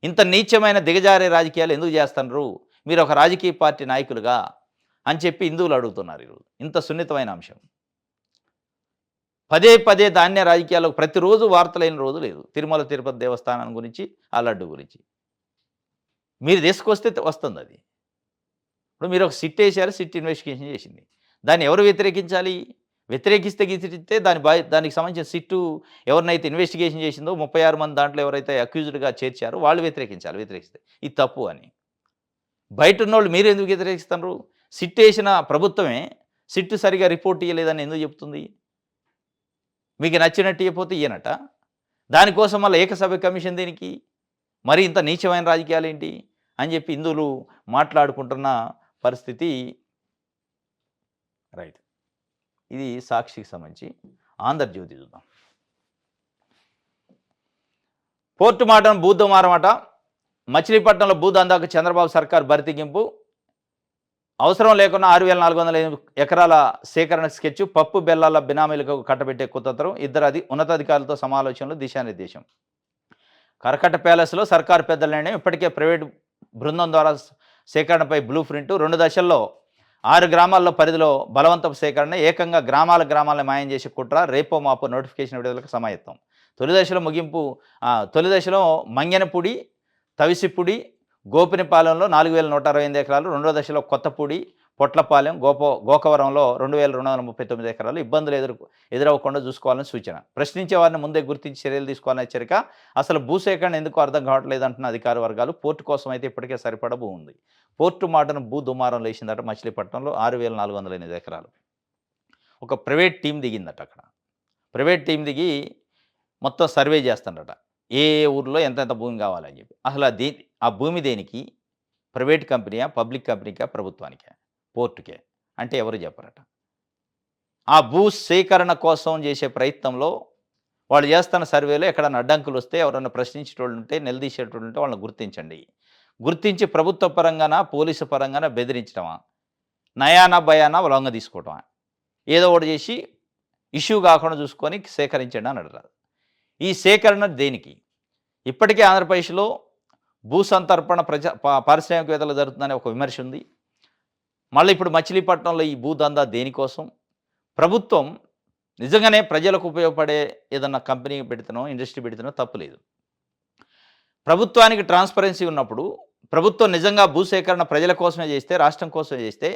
ఇంత నీచమైన దిగజారే రాజకీయాలు ఎందుకు చేస్తున్నారు? మీరు ఒక రాజకీయ పార్టీ నాయకులుగా అని చెప్పి హిందువులు అడుగుతున్నారు ఈరోజు. ఇంత సున్నితమైన అంశం. పదే పదే దాన్నే రాజకీయాల్లో ప్రతిరోజు వార్తలైన రోజు లేదు. తిరుమల తిరుపతి దేవస్థానం గురించి, ఆ లడ్డు గురించి. మీరు తీసుకొస్తే వస్తుందది. ఇప్పుడు మీరు ఒక సిట్ ఏశారు. సిట్ ఇన్వెస్టిగేషన్ చేసింది. దాన్ని ఎవరు వ్యతిరేకించాలి? వ్యతిరేకిస్తే దానికి సంబంధించిన సిట్టు ఎవరినైతే ఇన్వెస్టిగేషన్ చేసిందో 36 మంది దాంట్లో ఎవరైతే అక్యూజ్డ్‌గా చేర్చారో వాళ్ళు వ్యతిరేకించాలి. వ్యతిరేకిస్తే ఇది తప్పు అని. బయటున్నోళ్ళు మీరెందుకు వ్యతిరేకిస్తున్నారు? సిట్ ఏసిన ప్రభుత్వమే సిట్ సరిగ్గా రిపోర్ట్ ఇయ్యలేదని ఎందుకు చెప్తుంది? మీకు నచ్చినట్టు ఇయ్యకపోతే ఇయ్యనట. దానికోసం మళ్ళీ ఏకసభ్య కమిషన్ దేనికి? మరి ఇంత నీచమైన రాజకీయాలేంటి? అని చెప్పి హిందువులు మాట్లాడుకుంటున్న పరిస్థితి. రైట్. ఇది సాక్షికి సంబంధించి. ఆంధ్రజ్యోతి చూద్దాం. పోర్టు మాటను భూదుమారమట. మచిలీపట్నంలో భూదందాకు చంద్రబాబు సర్కార్ బరితెగింపు. అవసరం లేకుండా 6,408 ఎకరాల సేకరణ స్కెచ్. పప్పు బెల్లాల బినామీలకు కట్టబెట్టే కుతంత్రం. ఇద్దరు ఉన్నతాధికారులతో సమాలోచనలు దిశానిర్దేశం. కరకట్ట ప్యాలెస్లో సర్కారు పెద్దల నిర్ణయం. ఇప్పటికే ప్రైవేటు బృందం ద్వారా సేకరణపై బ్లూ ప్రింట్. 2 దశల్లో 6 గ్రామాల్లో పరిధిలో బలవంతపు సేకరణ. ఏకంగా గ్రామాలను మాయం చేసే కుట్ర. రేపో మాపో నోటిఫికేషన్ విడుదలకు సమాయత్తం. తొలి దశలో మంగెనపూడి, తవిసిపూడి, గోపినిపాలెంలో 4,168 ఎకరాలు. రెండో దశలో కొత్తపూడి, పొట్లపాలెం, గోకవరంలో 2,239 ఎకరాలు. ఇబ్బందులు ఎదురవ్వకుండా చూసుకోవాలని సూచన. ప్రశ్నించే వారిని ముందే గుర్తించి చర్యలు తీసుకోవాలని హెచ్చరిక. అసలు భూసేకరణ ఎందుకు అర్థం కావట్లేదు అంటున్న అధికార వర్గాలు. పోర్టు కోసం అయితే ఇప్పటికే సరిపడ భూ ఉంది. పోర్టు మాటను భూ దుమారం లేచిందట. మచిలీపట్నంలో 6,408 ఎకరాలు. ఒక ప్రైవేట్ టీం దిగిందట అక్కడ. ప్రైవేట్ టీం దిగి మొత్తం సర్వే చేస్తుందట. ఏ ఊర్లో ఎంతెంత భూమి కావాలని చెప్పి. అసలు ఆ భూమి దేనికి? ప్రైవేట్ కంపెనీయా, పబ్లిక్ కంపెనీకా, ప్రభుత్వానికా, పోర్టుకే అంటే ఎవరు చెప్పరట. ఆ భూ సేకరణ కోసం చేసే ప్రయత్నంలో వాళ్ళు చేస్తున్న సర్వేలో ఎక్కడన్నా అడ్డంకులు వస్తే, ఎవరన్నా ప్రశ్నించేటోళ్ళు ఉంటే, నిలదీసేటోళ్ళు ఉంటే వాళ్ళని గుర్తించండి. గుర్తించి ప్రభుత్వ పరంగాన, పోలీసు పరంగాన బెదిరించడమా, నయానా భయానా లొంగ తీసుకోవటమా, ఏదో ఒకటి చేసి ఇష్యూ కాకుండా చూసుకొని సేకరించండి అని అడగారు. ఈ సేకరణ దేనికి? ఇప్పటికే ఆంధ్రప్రదేశ్లో భూ సంతర్పణ పారిశ్రామికవేత్తలు జరుగుతుందనే ఒక విమర్శ ఉంది. మళ్ళీ ఇప్పుడు మచిలీపట్నంలో ఈ భూదందా దేనికోసం? ప్రభుత్వం నిజంగానే ప్రజలకు ఉపయోగపడే ఏదన్నా కంపెనీ పెడుతున్నో, ఇండస్ట్రీ పెడుతున్నో తప్పులేదు. ప్రభుత్వానికి ట్రాన్స్పరెన్సీ ఉన్నప్పుడు, ప్రభుత్వం నిజంగా భూసేకరణ ప్రజల కోసమే చేస్తే, రాష్ట్రం కోసమే చేస్తే,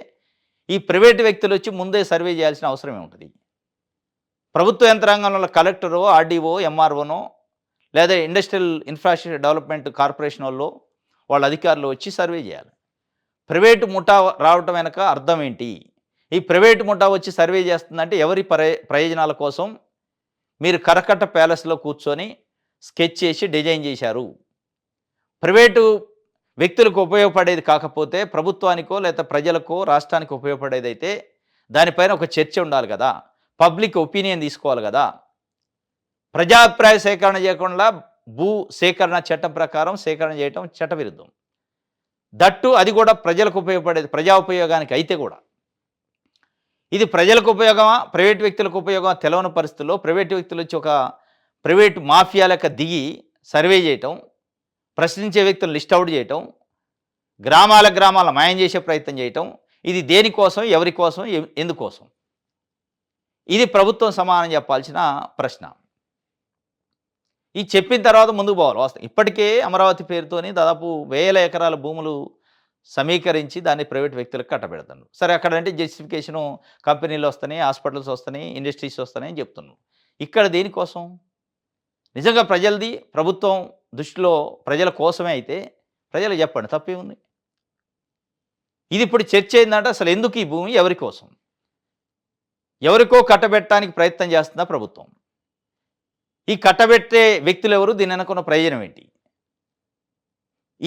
ఈ ప్రైవేటు వ్యక్తులు వచ్చి ముందే సర్వే చేయాల్సిన అవసరం ఏముంటుంది? ప్రభుత్వ యంత్రాంగంలో కలెక్టరో, ఆర్డీఓ, ఎంఆర్ఓనో, లేదా ఇండస్ట్రియల్ ఇన్ఫ్రాస్ట్రక్చర్ డెవలప్మెంట్ కార్పొరేషన్ వాళ్ళ అధికారులు వచ్చి సర్వే చేయాలి. ప్రైవేటు ముఠా రావటం వెనక అర్థం ఏంటి? ఈ ప్రైవేటు ముఠా వచ్చి సర్వే చేస్తుందంటే ఎవరి ప్రయోజనాల కోసం మీరు కరకట్ట ప్యాలెస్లో కూర్చొని స్కెచ్ చేసి డిజైన్ చేశారు? ప్రైవేటు వ్యక్తులకు ఉపయోగపడేది కాకపోతే, ప్రభుత్వానికో లేదా ప్రజలకో, రాష్ట్రానికి ఉపయోగపడేదైతే దానిపైన ఒక చర్చ ఉండాలి కదా. పబ్లిక్ ఒపీనియన్ తీసుకోవాలి కదా. ప్రజాభిప్రాయ సేకరణ చేయకుండా భూ సేకరణ చట్టం ప్రకారం సేకరణ చేయటం చట్టవిరుద్ధం. దట్టు అది కూడా ప్రజలకు ఉపయోగపడేది, ప్రజా ఉపయోగానికి అయితే కూడా. ఇది ప్రజలకు ఉపయోగమా, ప్రైవేటు వ్యక్తులకు ఉపయోగమా తెలవని పరిస్థితుల్లో ప్రైవేటు వ్యక్తులు వచ్చి ఒక ప్రైవేటు మాఫియా లెక్క దిగి సర్వే చేయటం, ప్రశ్నించే వ్యక్తులను లిస్ట్ అవుట్ చేయటం, గ్రామాల మాయం చేసే ప్రయత్నం చేయటం, ఇది దేనికోసం, ఎవరి కోసం, ఎందుకోసం? ఇది ప్రభుత్వం సమాధానం చెప్పాల్సిన ప్రశ్న. ఇది చెప్పిన తర్వాత ముందుకు పోవాలి. వాస్తవం ఇప్పటికే అమరావతి పేరుతోని దాదాపు వేల ఎకరాల భూములు సమీకరించి దాన్ని ప్రైవేట్ వ్యక్తులకు కట్టబెడుతున్నారు. సరే అక్కడంటే జస్టిఫికేషను కంపెనీలు వస్తున్నాయి, హాస్పిటల్స్ వస్తున్నాయి, ఇండస్ట్రీస్ వస్తున్నాయి అని చెప్తున్నారు. ఇక్కడ దేనికోసం? నిజంగా ప్రజలది ప్రభుత్వం దృష్టిలో ప్రజల కోసమే అయితే ప్రజలకు చెప్పండి, తప్పేముంది? ఇది ఇప్పుడు చర్చ ఏందంటే అసలు ఎందుకు ఈ భూమి, ఎవరి కోసం? ఎవరికో కట్టబెట్టడానికి ప్రయత్నం చేస్తుందా ప్రభుత్వం? ఈ కట్టబెట్టే వ్యక్తులు ఎవరు? దీని వెనకున్న ప్రయోజనం ఏంటి?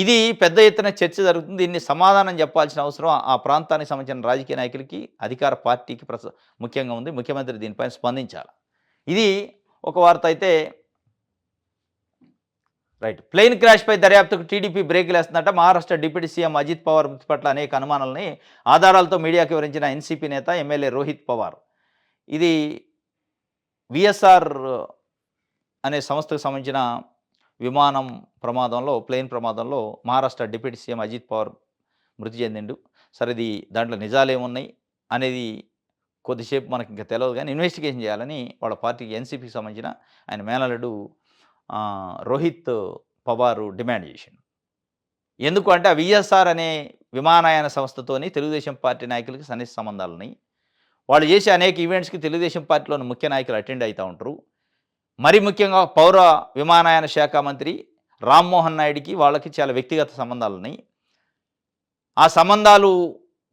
ఇది పెద్ద ఎత్తున చర్చ జరుగుతుంది. దీన్ని సమాధానం చెప్పాల్సిన అవసరం ఆ ప్రాంతానికి సంబంధించిన రాజకీయ నాయకులకి, అధికార పార్టీకి ముఖ్యంగా ఉంది. ముఖ్యమంత్రి దీనిపైన స్పందించాలి. ఇది ఒక వార్త అయితే రైట్. ప్లేన్ క్రాష్పై దర్యాప్తుకు టీడీపీ బ్రేకులు వేస్తుందట. మహారాష్ట్ర డిప్యూటీ సీఎం అజిత్ పవార్ మృతి పట్ల అనేక అనుమానాలని ఆధారాలతో మీడియాకు వివరించిన ఎన్సీపీ నేత ఎమ్మెల్యే రోహిత్ పవార్. ఇది విఎస్ఆర్ అనే సంస్థకు సంబంధించిన విమానం ప్రమాదంలో, ప్లేన్ ప్రమాదంలో మహారాష్ట్ర డిప్యూటీ సీఎం అజిత్ పవార్ మృతి చెందిండు. సరే ఇది దాంట్లో నిజాలేమున్నాయి అనేది కొద్దిసేపు మనకి ఇంకా తెలియదు, కానీ ఇన్వెస్టిగేషన్ చేయాలని వాళ్ళ పార్టీకి ఎన్సీపీకి సంబంధించిన ఆయన మేనల్లుడు రోహిత్ పవారు డిమాండ్ చేసిండు. ఎందుకు అంటే ఆ విఎస్ఆర్ అనే విమానయాన సంస్థతోని తెలుగుదేశం పార్టీ నాయకులకి సన్నిహిత సంబంధాలు ఉన్నాయి. వాళ్ళు చేసే అనేక ఈవెంట్స్కి తెలుగుదేశం పార్టీలోని ముఖ్య నాయకులు అటెండ్ అవుతూ ఉంటారు. మరి ముఖ్యంగా పౌర విమానయాన శాఖ మంత్రి రామ్మోహన్ నాయుడికి వాళ్ళకి చాలా వ్యక్తిగత సంబంధాలు ఉన్నాయి. ఆ సంబంధాలు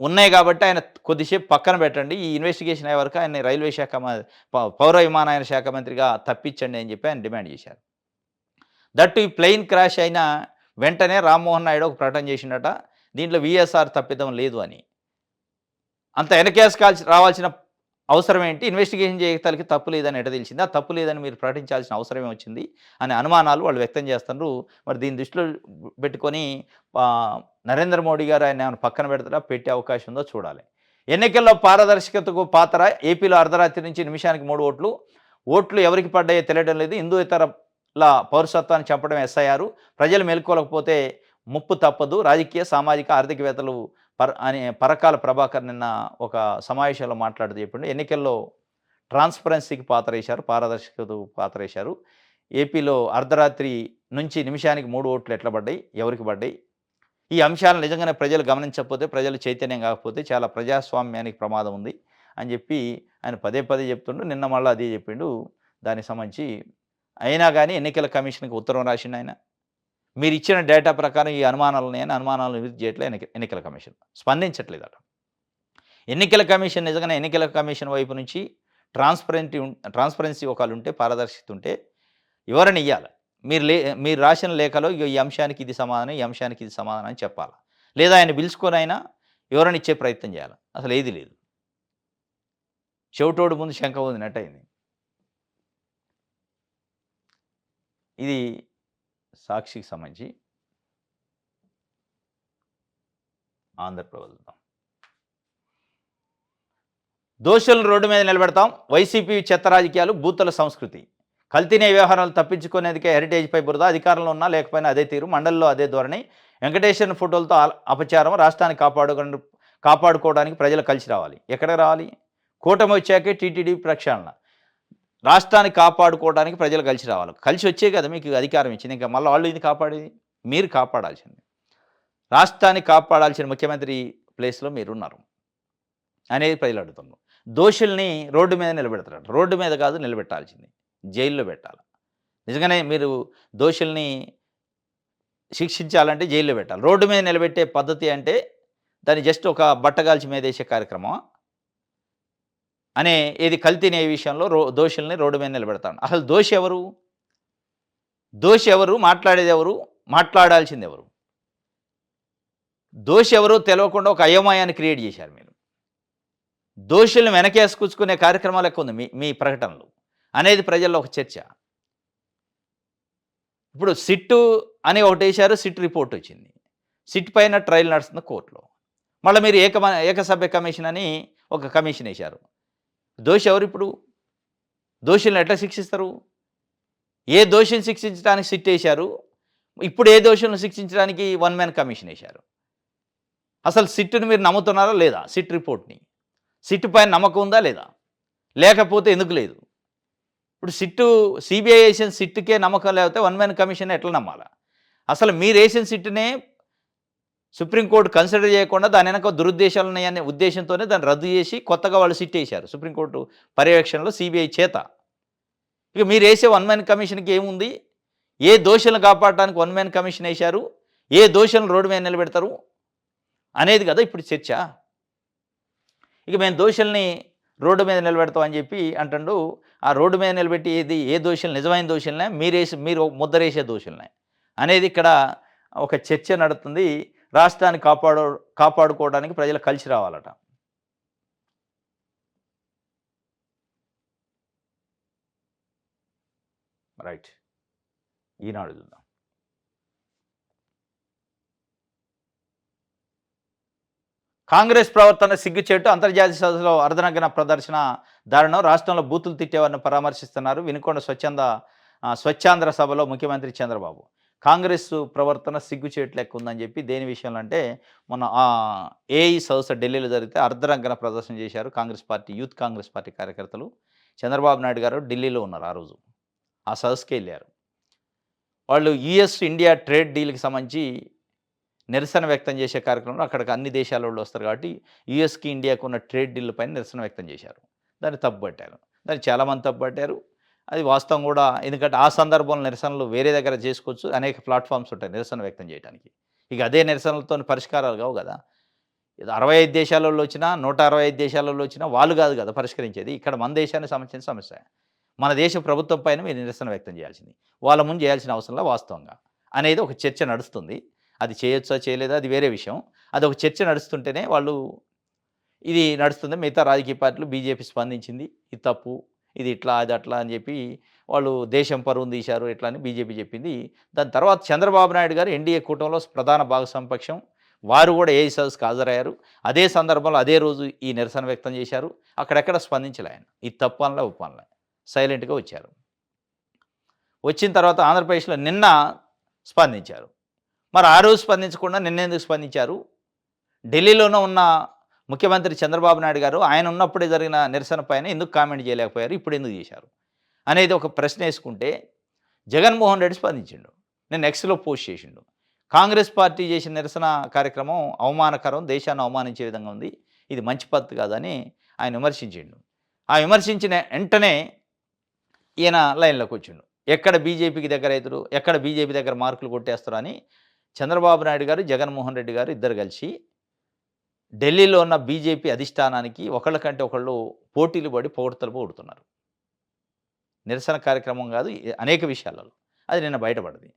ఉన్నాయి కాబట్టి ఆయన కొద్దిసేపు పక్కన పెట్టండి, ఈ ఇన్వెస్టిగేషన్ అయ్యే వరకు ఆయన రైల్వే శాఖ పౌర విమానయాన శాఖ మంత్రిగా తప్పించండి అని చెప్పి ఆయన డిమాండ్ చేశారు. దట్టు ఈ ప్లెయిన్ క్రాష్ అయిన వెంటనే రామ్మోహన్ నాయుడు ఒక ప్రకటన చేసిండట, దీంట్లో విఎస్ఆర్ తప్పిదం లేదు అని. అంత వెనకేసుకాల్సి రావాల్సిన అవసరం ఏంటి? ఇన్వెస్టిగేషన్ చేయగలికి తప్పు లేదని ఎట తెలిసింది? ఆ తప్పు లేదని మీరు ప్రకటించాల్సిన అవసరమే వచ్చింది అనే అనుమానాలు వాళ్ళు వ్యక్తం చేస్తున్నారు. మరి దీన్ని దృష్టిలో పెట్టుకొని నరేంద్ర మోడీ గారు ఆయన ఏమైనా పక్కన పెడతారా, పెట్టే అవకాశం ఉందో చూడాలి. ఎన్నికల్లో పారదర్శకతకు పాత్ర. ఏపీలో అర్ధరాత్రి నుంచి నిమిషానికి 3 ఓట్లు ఎవరికి పడ్డాయో తెలియడం లేదు. హిందూయేతరుల పౌరసత్వాన్ని చంపడం ఎస్ఐఆర్. ప్రజలు మేల్కోలేకపోతే ముప్పు తప్పదు. రాజకీయ, సామాజిక, ఆర్థికవేత్తలు పరకాల ప్రభాకర్ నిన్న ఒక సమావేశంలో మాట్లాడుతూ చెప్పిండు, ఎన్నికల్లో ట్రాన్స్పరెన్సీకి పాత్ర వేశారు, పారదర్శకతకు పాత్ర వేశారు. ఏపీలో అర్ధరాత్రి నుంచి నిమిషానికి 3 ఓట్లు ఎట్లా పడ్డాయి, ఎవరికి పడ్డాయి, ఈ అంశాలను నిజంగానే ప్రజలు గమనించకపోతే, ప్రజలు చైతన్యం కాకపోతే చాలా ప్రజాస్వామ్యానికి ప్రమాదం ఉంది అని చెప్పి ఆయన పదే చెప్తుండు. నిన్న మళ్ళీ అదే చెప్పిండు. దానికి సంబంధించి అయినా కానీ ఎన్నికల కమిషన్కి ఉత్తరం రాసిండు ఆయన. మీరు ఇచ్చిన డేటా ప్రకారం ఈ అనుమానాలు ఉన్నాయని, అనుమానాలు నివృత్తి చేయట్లేదు ఎన్నికల కమిషన్, స్పందించట్లేదట. ఎన్నికల కమిషన్ నిజంగానే ఎన్నికల కమిషన్ వైపు నుంచి ట్రాన్స్పరెన్సీ ఒకళ్ళు ఉంటే, పారదర్శకత ఉంటే ఎవరిని ఇవ్వాలి. మీరు రాసిన లేఖలో ఈ అంశానికి ఇది సమాధానం, ఈ అంశానికి ఇది సమాధానం అని చెప్పాలి. లేదా ఆయన పిలుచుకొని అయినా ఎవరైనా ఇచ్చే ప్రయత్నం చేయాలి. అసలు ఏది లేదు. చెవిటోడు ముందు శంఖ ఊదినట్టు అయింది. ఇది సాక్షికి సంబంధించి ఆంధ్రప్రదేశ్. దోషులను రోడ్డు మీద నిలబెడతాం. వైసీపీ చెత్త రాజకీయాలు, బూతుల సంస్కృతి. కల్తీనే వ్యవహారాలు తప్పించుకునేందుకే హెరిటేజ్పై బురద. అధికారంలో ఉన్నా లేకపోయినా అదే తీరు. మండలిలో అదే ధోరణి. వెంకటేశ్వర ఫోటోలతో అపచారం. రాష్ట్రాన్ని కాపాడుకోవడానికి ప్రజలు కలిసి రావాలి. ఎక్కడ రావాలి? కూటమి వచ్చాకే టీటీడీ ప్రక్షాళన. రాష్ట్రాన్ని కాపాడుకోవడానికి ప్రజలు కలిసి రావాలి. కలిసి వచ్చే కదా మీకు అధికారం ఇచ్చింది. ఇంకా మళ్ళీ వాళ్ళు ఇది కాపాడేది మీరు కాపాడాల్సింది. రాష్ట్రాన్ని కాపాడాల్సిన ముఖ్యమంత్రి ప్లేస్లో మీరున్నారు అనేది ప్రజలు అడుగుతున్నారు. దోషుల్ని రోడ్డు మీద నిలబెడతారు. రోడ్డు మీద కాదు నిలబెట్టాల్సింది, జైల్లో పెట్టాలి. నిజంగానే మీరు దోషుల్ని శిక్షించాలంటే జైల్లో పెట్టాలి. రోడ్డు మీద నిలబెట్టే పద్ధతి అంటే దాన్ని జస్ట్ ఒక బట్టగాల్చి మీదేసే కార్యక్రమం అనే ఏది కల్తీనే విషయంలో దోషుల్ని రోడ్డు మీద నిలబెడతాను. అసలు దోషి ఎవరు? దోషి ఎవరు? మాట్లాడేది ఎవరు? మాట్లాడాల్సింది ఎవరు? దోషి ఎవరు తెలియకుండా ఒక అయోమయాన్ని క్రియేట్ చేశారు మీరు. దోషుల్ని వెనకేసుకునే కార్యక్రమాలు ఎక్కువ ఉంది మీ ప్రకటనలు అనేది ప్రజల్లో ఒక చర్చ. ఇప్పుడు సిట్టు అని ఒకటి వేశారు, సిట్ రిపోర్ట్ వచ్చింది. సిట్ పైన ట్రయల్ నడుస్తుంది కోర్టులో. మళ్ళీ మీరు ఏకసభ్య కమిషన్ అని ఒక కమిషన్ వేశారు. దోషి ఎవరు? ఇప్పుడు దోషులను ఎట్లా శిక్షిస్తారు? ఏ దోషిని శిక్షించడానికి సిట్ వేశారు? ఇప్పుడు ఏ దోషులను శిక్షించడానికి వన్ మ్యాన్ కమిషన్ ఏశారు. అసలు సిట్‌ని మీరు నమ్ముతున్నారా లేదా? సిట్ రిపోర్ట్‌ని. సిట్ పైన నమ్మకం ఉందా లేదా? లేకపోతే ఎందుకు లేదు? ఇప్పుడు సిబిఐ ఏసిన సిట్‌కే నమ్మకం లేకపోతే వన్ మ్యాన్ కమిషన్ ఎట్లా నమ్మాలా? అసలు మీరేసిన సిట్‌నే సుప్రీంకోర్టు కన్సిడర్ చేయకుండా దాని వెనక దురుద్దేశాలున్నాయనే ఉద్దేశంతోనే దాన్ని రద్దు చేసి కొత్తగా వాళ్ళు సిట్ ఏశారు. సుప్రీంకోర్టు పర్యవేక్షణలో సిబిఐ చేత. ఇక మీరేసే వన్ మ్యాన్ కమిషన్‌కి ఏముంది? ఏ దోషులను కాపాడటానికి వన్ మ్యాన్ కమిషన్ ఏశారు? ఏ దోషులను రోడ్డు మీద నిలబెడతారు? అనేది కదా ఇప్పుడు చర్చ. ఇక మేము దోషుల్ని రోడ్డు మీద నిలబెడతాం అని చెప్పి అంటుండు. ఆ రోడ్డు మీద నిలబెట్టి ఏ దోషులు నిజమైన దోషులనే మీరు ముద్దరేసే దోషులనే అనేది ఇక్కడ ఒక చర్చ నడుస్తుంది. రాష్ట్రాన్ని కాపాడుకోవడానికి ప్రజలు కలిసి రావాలట. రైట్. ఈనాడు చూద్దాం. కాంగ్రెస్ ప్రవర్తన సిగ్గుచేటు, అంతర్జాతీయ సదస్సులో అర్ధనగ్న ప్రదర్శన దారుణం, రాష్ట్రంలో బూతులు తిట్టేవారిని పరామర్శిస్తున్నారు. వినుకొండ స్వచ్ఛాంధ్ర సభలో ముఖ్యమంత్రి చంద్రబాబు. కాంగ్రెస్ ప్రవర్తన సిగ్గుచేటు లెక్క ఉందని చెప్పి దేని విషయంలో అంటే మొన్న ఏఐ సదస్సు ఢిల్లీలో జరిగితే అర్ధనగ్న ప్రదర్శన చేశారు Congress party, youth Congress party కార్యకర్తలు. చంద్రబాబు నాయుడు గారు ఢిల్లీలో ఉన్నారు ఆ రోజు. ఆ సదస్సుకి వెళ్ళారు. వాళ్ళు యూఎస్ ఇండియా ట్రేడ్ డీల్కి సంబంధించి నిరసన వ్యక్తం చేసే కార్యక్రమంలో అక్కడికి అన్ని దేశాల వాళ్ళు వస్తారు కాబట్టి యూఎస్కి ఇండియాకు ఉన్న ట్రేడ్ డీల్ పైన నిరసన వ్యక్తం చేశారు. దాన్ని తప్పుపట్టారు. దాన్ని చాలామంది తప్పుపట్టారు. అది వాస్తవం కూడా. ఎందుకంటే ఆ సందర్భంలో నిరసనలు వేరే దగ్గర చేసుకోవచ్చు. అనేక ప్లాట్ఫామ్స్ ఉంటాయి నిరసన వ్యక్తం చేయడానికి. ఇక అదే నిరసనలతో పరిష్కారాలు కావు కదా. 65 దేశాలలో వచ్చినా 165 దేశాలలో వచ్చినా వాళ్ళు కాదు కదా పరిష్కరించేది. ఇక్కడ మన దేశానికి సంబంధించిన సమస్య. మన దేశ ప్రభుత్వం పైన మీరు నిరసన వ్యక్తం చేయాల్సింది. వాళ్ళ ముందు చేయాల్సిన అవసరంలో వాస్తవంగా అనేది ఒక చర్చ నడుస్తుంది. అది చేయొచ్చా చేయలేదా అది వేరే విషయం. అది ఒక చర్చ నడుస్తుంటేనే వాళ్ళు ఇది నడుస్తుంది. మిగతా రాజకీయ పార్టీలు బీజేపీ స్పందించింది. ఇది తప్పు, ఇది ఇట్లా అది అట్లా అని చెప్పి వాళ్ళు దేశం పరువును తీశారు ఇట్లా అని బీజేపీ చెప్పింది. దాని తర్వాత చంద్రబాబు నాయుడు గారు ఎన్డీఏ కూటమిలో ప్రధాన భాగస్వామ్య పక్షం. వారు కూడా ఏఐ సదస్సుకు హాజరయ్యారు. అదే సందర్భంలో అదే రోజు ఈ నిరసన వ్యక్తం చేశారు. అక్కడెక్కడ స్పందించలే ఆయన. ఇది తప్పు అనలే ఒప్పు అనలే. సైలెంట్‌గా వచ్చారు. వచ్చిన తర్వాత ఆంధ్రప్రదేశ్‌లో నిన్న స్పందించారు. మరి ఆ రోజు స్పందించకుండా నిన్నెందుకు స్పందించారు? ఢిల్లీలోనే ఉన్న ముఖ్యమంత్రి చంద్రబాబు నాయుడు గారు ఆయన ఉన్నప్పుడే జరిగిన నిరసన పైన ఎందుకు కామెంట్ చేయలేకపోయారు? ఇప్పుడు ఎందుకు చేశారు? అనేది ఒక ప్రశ్న వేసుకుంటే జగన్మోహన్ రెడ్డి స్పందించిండు. నేను ఎక్స్‌లో పోస్ట్ చేసిండు. కాంగ్రెస్ పార్టీ చేసిన నిరసన కార్యక్రమం అవమానకరం, దేశాన్ని అవమానించే విధంగా ఉంది. ఇది మంచి పద్ధతి కాదని ఆయన విమర్శించిండు. ఆ విమర్శించిన వెంటనే ఈయన లైన్‌లోకి వచ్చిండు. ఎక్కడ బీజేపీకి దగ్గర అవుతారు, ఎక్కడ బీజేపీ దగ్గర మార్కులు కొట్టేస్తారు అని చంద్రబాబు నాయుడు గారు, జగన్మోహన్ రెడ్డి గారు ఇద్దరు కలిసి ఢిల్లీలో ఉన్న బీజేపీ అధిష్టానానికి ఒకళ్ళ కంటే ఒకళ్ళు పోటీలు పడి పొగడ్తలు పొగుడుతున్నారు. నిరసన కార్యక్రమం కాదు, అనేక విషయాలలో. అది నిన్న బయటపడింది.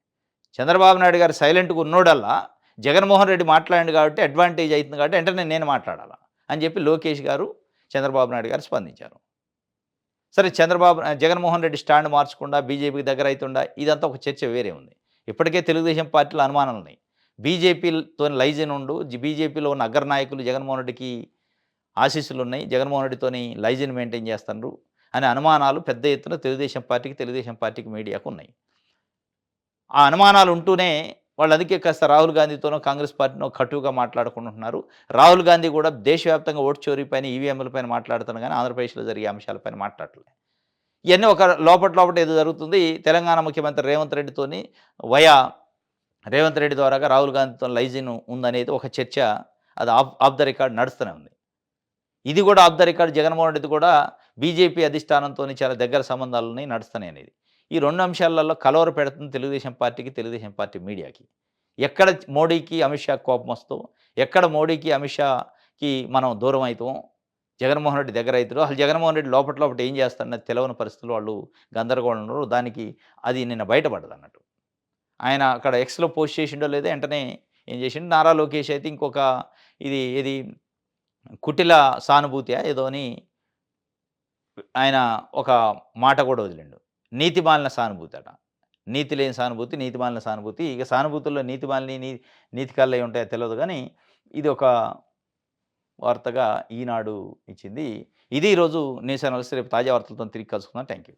చంద్రబాబు నాయుడు గారు సైలెంట్‌గా ఉన్నోడల్లా జగన్మోహన్ రెడ్డి మాట్లాడిండు కాబట్టి అడ్వాంటేజ్ అవుతుంది కాబట్టి వెంటనే నేను మాట్లాడాలా అని చెప్పి లోకేష్ గారు, చంద్రబాబు నాయుడు గారు స్పందించారు. సరే జగన్మోహన్ రెడ్డి స్టాండ్ మార్చకుండా బీజేపీకి దగ్గర అవుతుండా ఇదంతా ఒక చర్చ వేరే ఉంది. ఇప్పటికే తెలుగుదేశం పార్టీలో అనుమానాలు ఉన్నాయి. బీజేపీతో లైజన్ ఉండు, బీజేపీలో ఉన్న అగ్రనాయకులు జగన్మోహన్ రెడ్డికి ఆశీస్సులు ఉన్నాయి, జగన్మోహన్ రెడ్డితోని లైజన్ మెయింటైన్ చేస్తున్నారు అనే అనుమానాలు పెద్ద ఎత్తున తెలుగుదేశం పార్టీకి మీడియాకు ఉన్నాయి. ఆ అనుమానాలు ఉంటూనే వాళ్ళు అందుకే కాస్త రాహుల్ గాంధీతోనో కాంగ్రెస్ పార్టీనో కటువుగా మాట్లాడుకుంటున్నారు. రాహుల్ గాంధీ కూడా దేశవ్యాప్తంగా ఓటు చోరీ పైన ఈవీఎంల పైన మాట్లాడుతున్నారు కానీ ఆంధ్రప్రదేశ్లో జరిగే అంశాలపైన మాట్లాడట్లేదు. ఇవన్నీ ఒక లోపట ఏదో జరుగుతుంది. తెలంగాణ ముఖ్యమంత్రి రేవంత్ రెడ్డితోని రేవంత్ రెడ్డి ద్వారాగా రాహుల్ గాంధీతో లైజిన్ ఉందనేది ఒక చర్చ. అది ఆఫ్ ద రికార్డ్ నడుస్తూనే ఉంది. ఇది కూడా of the record Jaganmohan Reddy కూడా బీజేపీ అధిష్టానంతో చాలా దగ్గర సంబంధాలున్నాయి నడుస్తున్నాయి అనేది. ఈ 2 అంశాలలో కలవర పెడుతుంది తెలుగుదేశం పార్టీ మీడియాకి. ఎక్కడ మోడీకి అమిత్ షాకి కోపం వస్తూ, ఎక్కడ మోడీకి అమిత్ షాకి మనం దూరం అవుతామో, జగన్మోహన్ రెడ్డి దగ్గర అవుతారో, అసలు జగన్మోహన్ రెడ్డి లోపల ఏం చేస్తారన్నది తెలవని పరిస్థితులు వాళ్ళు గందరగోళంలో దానికి అది నిన్న బయటపడ్డది అన్నట్టు. ఆయన అక్కడ ఎక్స్‌లో పోస్ట్ చేసిండో లేదో వెంటనే ఏం చేసిండు, నారా లోకేష్ అయితే ఇంకొక ఇది కుటిల సానుభూతియా ఏదో అని ఆయన ఒక మాట కూడా వదిలిండు. నీతిమాలిన సానుభూతి అట. నీతి లేని సానుభూతి, నీతిమాలిన సానుభూతి. ఇక సానుభూతుల్లో నీతి కళ్ళయి ఉంటాయో తెలవదు గానీ ఇది ఒక వార్తగా ఈనాడు ఇచ్చింది. ఇది ఈరోజు న్యూస్ అనాలిసిస్. రేపు తాజా వార్తలతో తిరిగి కలుసుకుందాం. Thank you.